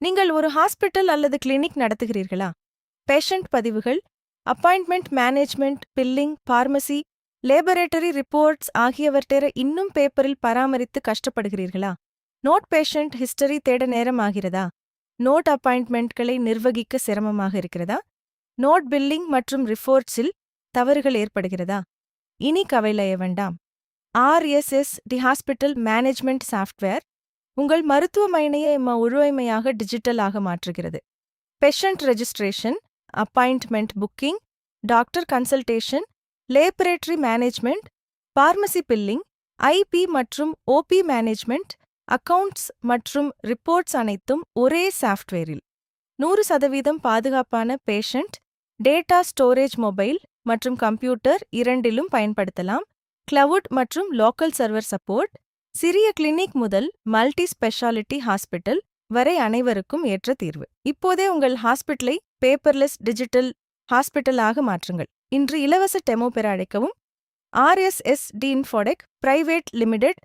நீங்கள் ஒரு ஹாஸ்பிட்டல் அல்லது கிளினிக் நடத்துகிறீர்களா? பேஷண்ட் பதிவுகள், appointment management, billing, pharmacy, laboratory reports ஆகியவற்றை இன்னும் பேப்பரில் பராமரித்து கஷ்டப்படுகிறீர்களா? நோட் பேஷண்ட் ஹிஸ்டரி தேட நேரம் ஆகிறதா? நோட் அப்பாயின்ட்மெண்ட்களை நிர்வகிக்க சிரமமாக இருக்கிறதா? நோட் பில்லிங் மற்றும் ரிப்போர்ட்ஸில் தவறுகள் ஏற்படுகிறதா? இனி கவலைய வேண்டாம். RSSD ஹாஸ்பிட்டல் மேனேஜ்மெண்ட் சாஃப்ட்வேர் உங்கள் மருத்துவமனையை முழுமையாக டிஜிட்டலாக மாற்றுகிறது. Patient registration, appointment booking, doctor consultation, laboratory management, pharmacy billing, IP மற்றும் OP மேனேஜ்மெண்ட், அக்கவுண்ட்ஸ் மற்றும் ரிப்போர்ட்ஸ் அனைத்தும் ஒரே சாஃப்ட்வேரில். 100% பாதுகாப்பான பேஷண்ட் டேட்டா ஸ்டோரேஜ் மொபைல் மற்றும் கம்ப்யூட்டர் இரண்டிலும் பயன்படுத்தலாம். கிளவுட் மற்றும் லோக்கல் சர்வர் சப்போர்ட், சிறிய கிளினிக் முதல் மல்டி ஸ்பெஷாலிட்டி ஹாஸ்பிட்டல் வரை அனைவருக்கும் ஏற்ற தீர்வு. இப்போதே உங்கள் ஹாஸ்பிட்டலை பேப்பர்லெஸ் டிஜிட்டல் ஹாஸ்பிட்டலாக மாற்றுங்கள். இன்று இலவச டெமோ பெற அழைக்கவும். RSSD Infotech private limited